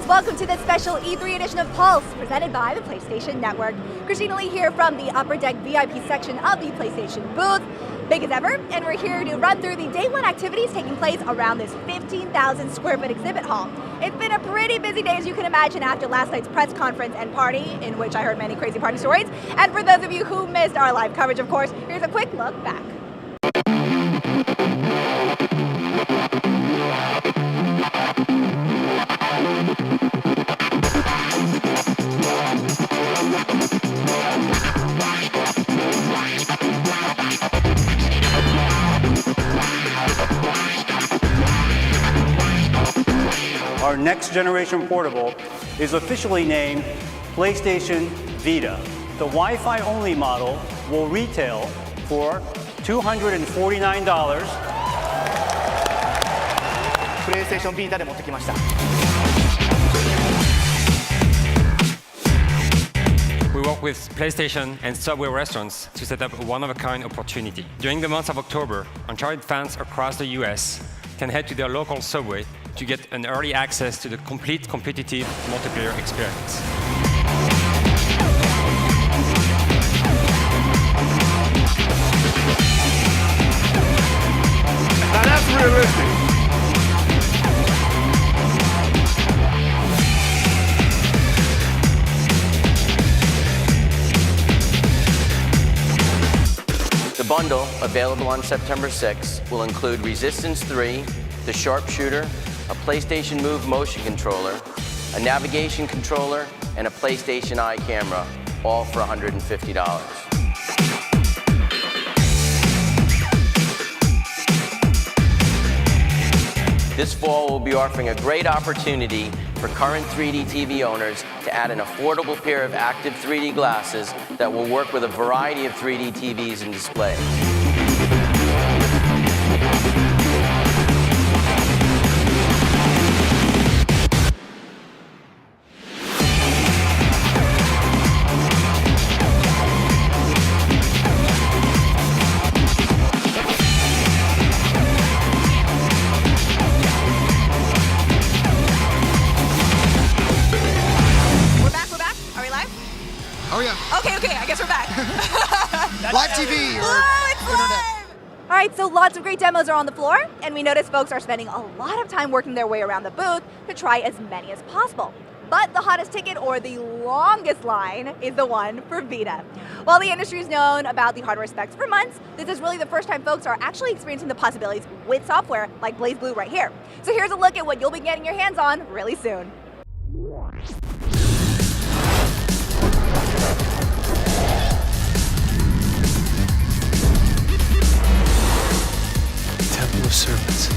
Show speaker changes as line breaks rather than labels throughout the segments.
Welcome to this special E3 edition of Pulse, presented by the PlayStation Network. Christina Lee here from the Upper Deck VIP section of the PlayStation booth, big as ever, and we're here to run through the day one activities taking place around this 15,000 square foot exhibit hall. It's been a pretty busy day, as you can imagine, after last night's press conference and party, in which I heard many crazy party stories. And for those of you who missed our live coverage, of course, here's a quick look back.
Our next generation portable is officially named PlayStation Vita. The Wi-Fi only model will retail for $249.
PlayStation Vita で持ってきました。
We work with PlayStation and Subway restaurants to set up a one-of-a-kind opportunity. During the month of October, Uncharted fans across the US can head to their local Subway to get an early access to the complete competitive multiplayer experience.
Now that's realistic.
The bundle, available on September 6th, will include Resistance 3, the Sharpshooter, a PlayStation Move motion controller, a navigation controller, and a PlayStation Eye camera, all for $150. This fall, we'll be offering a great opportunity for current 3D TV owners to add an affordable pair of active 3D glasses that will work with a variety of 3D TVs and displays.
Oh yeah.
Okay, I guess we're back.
Live TV or
it's
internet.
live! All right, so lots of great demos are on the floor, and we notice folks are spending a lot of time working their way around the booth to try as many as possible. But the hottest ticket, or the longest line, is the one for Vita. While the industry's known about the hardware specs for months, this is really the first time folks are actually experiencing the possibilities with software like BlazBlue right here. So here's a look at what you'll be getting your hands on really soon.
Temple of Serpents.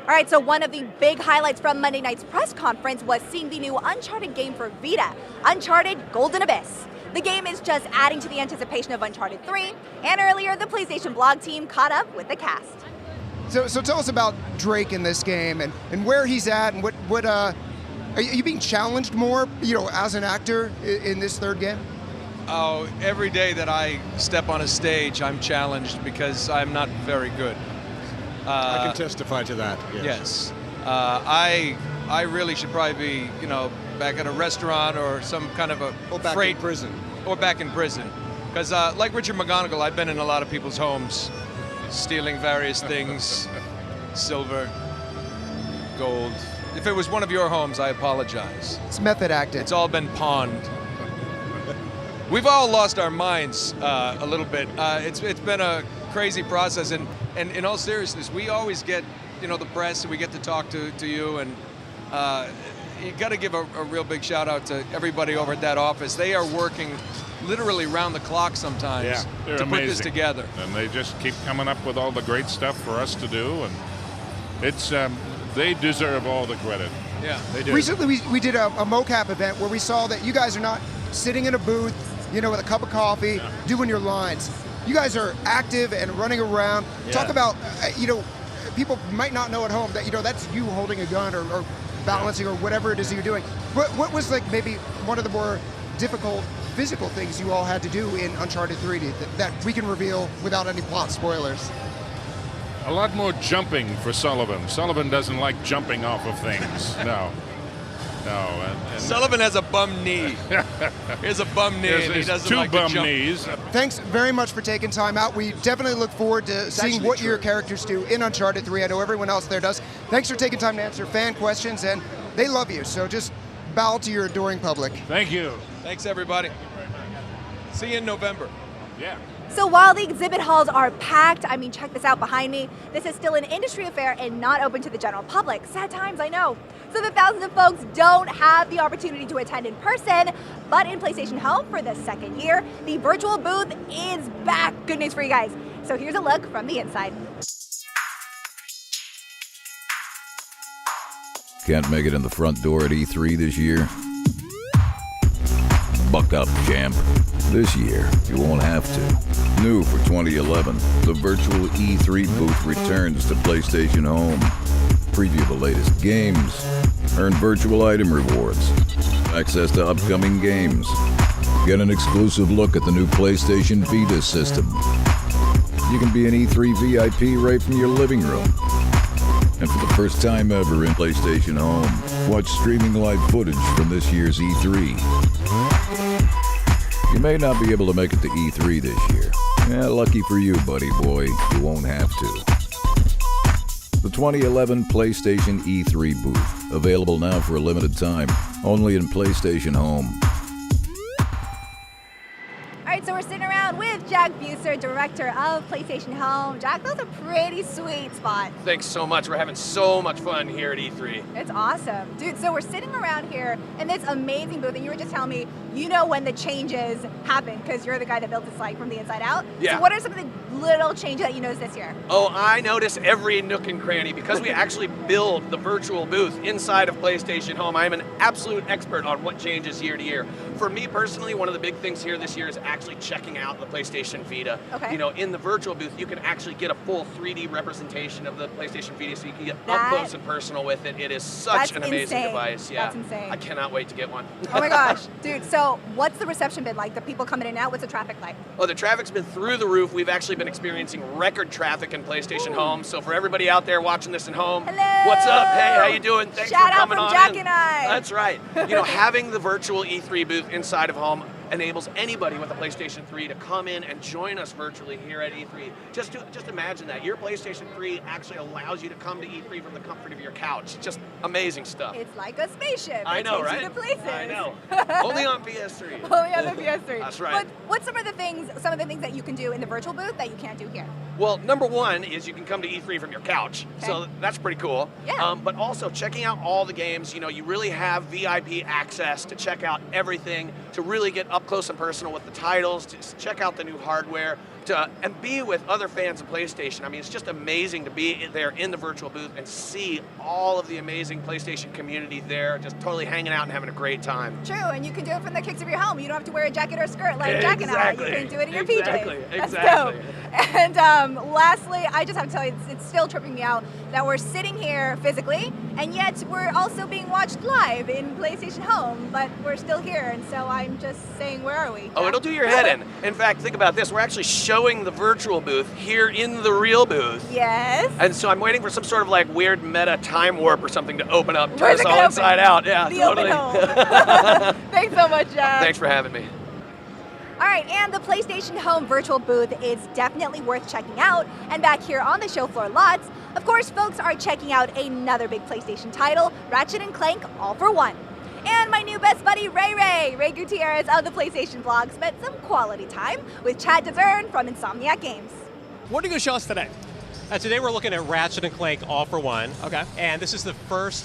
All right, so one of the big highlights from Monday night's press conference was seeing the new Uncharted game for Vita, Uncharted Golden Abyss. The game is just adding to the anticipation of Uncharted 3, and earlier the PlayStation blog team caught up with the cast.
So tell us about Drake in this game and where he's at and what are you being challenged more, as an actor in this third game?
Oh, every day that I step on a stage, I'm challenged because I'm not very good.
I can testify to that.
Yes. I really should probably be, back at a restaurant or some kind of a
Or back
freight
in prison.
or back in prison. Because like Richard McGonigal, I've been in a lot of people's homes, stealing various things, silver, gold. If it was one of your homes, I apologize.
It's method acting.
It's all been pawned. We've all lost our minds a little bit. It's been a crazy process, and in all seriousness, we always get the press, and we get to talk to you, and you got to give a real big shout out to everybody over at that office. They are working literally round the clock sometimes
they're
to
amazing.
put this together.
And they just keep coming up with all the great stuff for us to do, and it's they deserve all the credit.
Yeah,
They do.
Recently, we did a mocap event where we saw that you guys are not sitting in a booth, with a cup of coffee, doing your lines. You guys are active and running around. Talk about, people might not know at home that, that's you holding a gun or balancing or whatever it is that you're doing. What was like maybe one of the more difficult physical things you all had to do in Uncharted 3 that we can reveal without any plot spoilers?
A lot more jumping for Sullivan. Sullivan doesn't like jumping off of things. No. And
Sullivan has a bum knee. He has a bum knee, and he
there's
doesn't
two
like
bum
to jump.
knees.
Thanks very much for taking time out. We definitely look forward to seeing
actually
what your
true.
characters do in Uncharted 3. I know everyone else there does. Thanks for taking time to answer fan questions, and they love you, so just bow to your adoring public.
Thank you.
Thanks, everybody. See you in November.
Yeah.
So while the exhibit halls are packed, check this out behind me, this is still an industry affair and not open to the general public. Sad times, I know. So the thousands of folks don't have the opportunity to attend in person, but in PlayStation Home for the second year, the virtual booth is back. Good news for you guys. So here's a look from the inside.
Can't make it in the front door at E3 this year? Buck up, champ. This year, you won't have to. New for 2011, the virtual E3 booth returns to PlayStation Home. Preview the latest games. Earn virtual item rewards. Access to upcoming games. Get an exclusive look at the new PlayStation Vita system. You can be an E3 VIP right from your living room. And for the first time ever in PlayStation Home, watch streaming live footage from this year's E3. You may not be able to make it to E3 this year. Yeah, lucky for you, buddy boy, you won't have to. The 2011 PlayStation E3 booth, available now for a limited time, only in PlayStation Home.
All right, so we're sitting around with Jack Buser, director of PlayStation Home. Jack, that was a pretty sweet spot.
Thanks so much. We're having so much fun here at E3.
It's awesome. Dude, so we're sitting around here in this amazing booth, and you were just telling me, when the changes happen, because you're the guy that built this like from the inside out.
Yeah.
So what are some of the little changes that you noticed this year?
Oh, I notice every nook and cranny because we actually build the virtual booth inside of PlayStation Home. I am an absolute expert on what changes year to year. For me personally, one of the big things here this year is actually checking out the PlayStation Vita.
Okay.
In the virtual booth, you can actually get a full 3D representation of the PlayStation Vita, so you can get up close and personal with it. It is such an amazing
insane.
device. Yeah.
That's insane.
I cannot wait to get one.
Oh my gosh, dude, so what's the reception been like? The people coming in and out, what's the traffic like?
Oh, the traffic's been through the roof. We've actually been experiencing record traffic in PlayStation Home. So for everybody out there watching this at home,
hello.
What's up? Hey, how you doing? Thanks
Shout
for coming
out
on
from Jack
in.
and I.
That's right. Having the virtual E3 booth inside of home enables anybody with a PlayStation 3 to come in and join us virtually here at E3. Just imagine that. Your PlayStation 3 actually allows you to come to E3 from the comfort of your couch. Just amazing stuff.
It's like a spaceship.
I know,
it takes
right?
you to places.
I know. Only on PS3.
Only on the PS3.
That's right.
But what's some of the things that you can do in the virtual booth that you can't do here?
Well, number one is you can come to E3 from your couch.
Okay.
So that's pretty cool.
Yeah.
But also checking out all the games, you really have VIP access to check out everything, to really get up close and personal with the titles, to check out the new hardware, and be with other fans of PlayStation. I mean, it's just amazing to be there in the virtual booth and see all of the amazing PlayStation community there, just totally hanging out and having a great time.
True, and you can do it from the kicks of your home. You don't have to wear a jacket or a skirt like Jack and I. You can do it in your PJs. That's dope. And lastly, I just have to tell you, it's still tripping me out that we're sitting here physically, and yet we're also being watched live in PlayStation Home, but we're still here, and so I'm just saying, where are we?
Oh, it'll do your head in. In fact, think about this. We're actually showing showing the virtual booth here in the real booth.
Yes.
And so I'm waiting for some sort of like weird meta time warp or something to open up, turn
Where's
us
it
all
gonna
inside
open?
out. Yeah,
The
totally.
open hole. Thanks so much, Jeff.
Thanks for having me.
All right, and the PlayStation Home virtual booth is definitely worth checking out. And back here on the show floor lots, of course, folks are checking out another big PlayStation title, Ratchet & Clank All for One. And my new best buddy, Ray Gutierrez of the PlayStation blog, spent some quality time with Chad Dezern from Insomniac Games.
What are you going to show us today?
Today we're looking at Ratchet & Clank All for One.
Okay.
And this is the first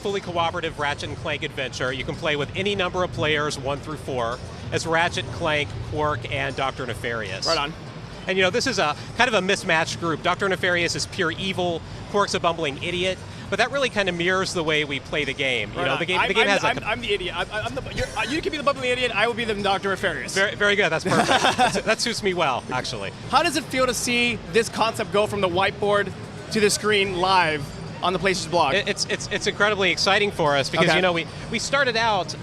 fully cooperative Ratchet & Clank adventure. You can play with any number of players, 1 through 4, as Ratchet, Clank, Quark, and Dr. Nefarious.
Right on.
And you know, this is a kind of a mismatched group. Dr. Nefarious is pure evil, Quark's a bumbling idiot, but that really kind of mirrors the way we play the game. You know, the game has
I'm the idiot. You can be the bubbly idiot. I will be the Dr. Nefarious.
Very, very good. That's perfect. That suits me well, actually.
How does it feel to see this concept go from the whiteboard to the screen live on the PlayStation blog?
It's incredibly exciting for us because you know we started out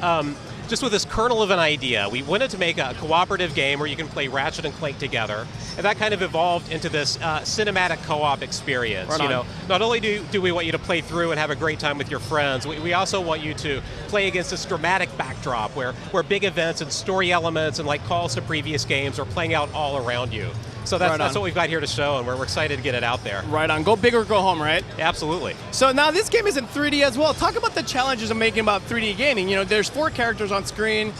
just with this kernel of an idea. We wanted to make a cooperative game where you can play Ratchet and Clank together, and that kind of evolved into this cinematic co-op experience.
Right
you
on.
know, not only do we want you to play through and have a great time with your friends, we also want you to play against this dramatic backdrop where big events and story elements and like calls to previous games are playing out all around you. So that's what we've got here to show, and we're excited to get it out there.
Right on. Go big or go home, right?
Absolutely.
So now this game is in 3D as well. Talk about the challenges of making about 3D gaming. You know, there's 4 characters on screen.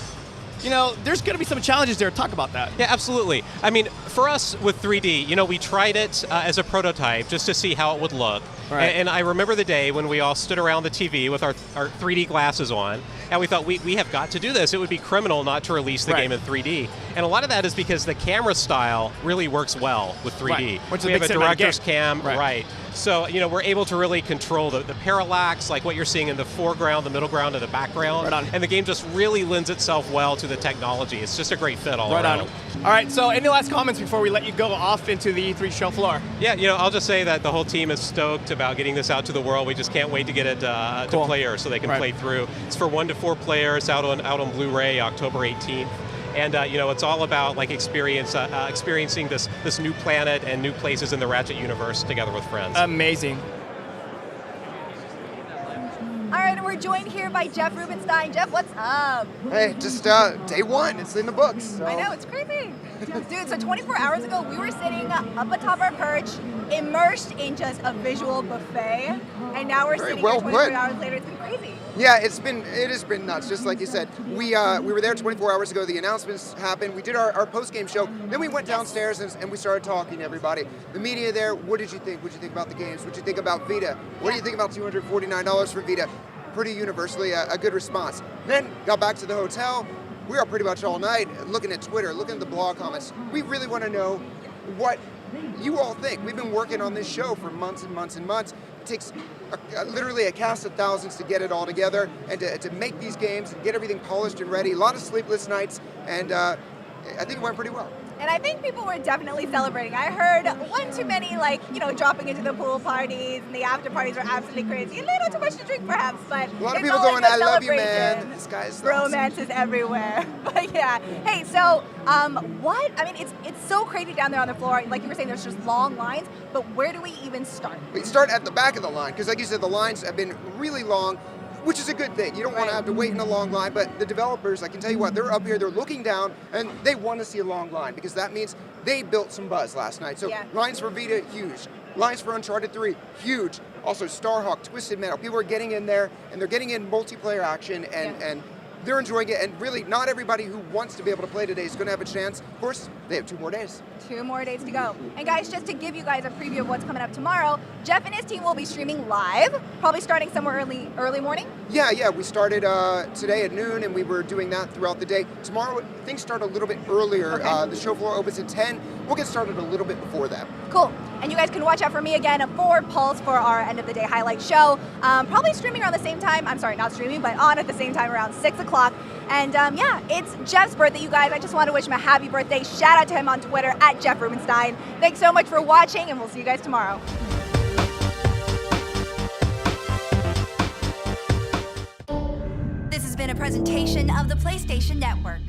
You know, there's going to be some challenges there. Talk about that.
Yeah, absolutely. I mean, for us with 3D, you know, we tried it as a prototype just to see how it would look.
Right.
And I remember the day when we all stood around the TV with our 3D glasses on, and we thought, we have got to do this. It would be criminal not to release the game in 3D. And a lot of that is because the camera style really works well with 3D.
Right. Which is
we
a
have
big
a
cinematic
director's
game.
cam, right. So, you know, we're able to really control the parallax, like what you're seeing in the foreground, the middle ground, and the background.
Right on.
And the game just really lends itself well to the technology. It's just a great fit all
Right
around.
on. All right, so any last comments before we let you go off into the E3 show floor?
Yeah, you know, I'll just say that the whole team is stoked about getting this out to the world. We just can't wait to get it to players so they can play through. It's for 1 to 4 players, out on Blu-ray October 18th. And you know, it's all about like experiencing this new planet and new places in the Ratchet universe together with friends.
Amazing.
All right, and we're joined here by Jeff Rubenstein. Jeff, what's up?
Hey, just day 1. It's in the books. So.
I know, it's crazy. Dude, so 24 hours ago, we were sitting up atop our perch, immersed in just a visual buffet, and now we're sitting here 24 hours later. It's been crazy.
Yeah, it has been nuts. Just like you said, we were there 24 hours ago. The announcements happened. We did our post-game show. Then we went downstairs and we started talking to everybody. The media there. What did you think? What did you think about the games? What did you think about Vita? What do you think about $249 for Vita? Pretty universally a good response. Then got back to the hotel. We were pretty much all night looking at Twitter, looking at the blog comments. We really want to know what you all think. We've been working on this show for months and months and months. It takes literally a cast of thousands to get it all together and to make these games and get everything polished and ready. A lot of sleepless nights, and I think it went pretty well.
And I think people were definitely celebrating. I heard one too many, like, you know, dropping into the pool parties, and the after parties were absolutely crazy. A little too much to drink, perhaps, but
a lot of
it's
people
all
going,
a good
I love you,
celebration.
man. This guy's
romance is everywhere. But yeah. Hey, so what? I mean, it's so crazy down there on the floor. Like you were saying, there's just long lines. But where do we even start?
We start at the back of the line because, like you said, the lines have been really long, which is a good thing. You don't want to have to wait in a long line, but the developers, I can tell you what, they're up here, they're looking down, and they want to see a long line because that means they built some buzz last night. So lines for Vita, huge. Lines for Uncharted 3, huge. Also Starhawk, Twisted Metal. People are getting in there, and they're getting in multiplayer action, and they're enjoying it, and really not everybody who wants to be able to play today is going to have a chance. Of course, they have 2 more days.
2 more days to go. And guys, just to give you guys a preview of what's coming up tomorrow, Jeff and his team will be streaming live, probably starting somewhere early morning?
Yeah, we started today at noon, and we were doing that throughout the day. Tomorrow, things start a little bit earlier. The show floor opens at 10. We'll get started a little bit before that.
Cool. And you guys can watch out for me again for Pulse for our end of the day highlight show. Probably streaming around the same time. I'm sorry, not streaming, but on at the same time around 6 o'clock. And yeah, it's Jeff's birthday, you guys. I just want to wish him a happy birthday. Shout out to him on Twitter at Jeff Rubenstein. Thanks so much for watching, and we'll see you guys tomorrow. This has been a presentation of the PlayStation Network.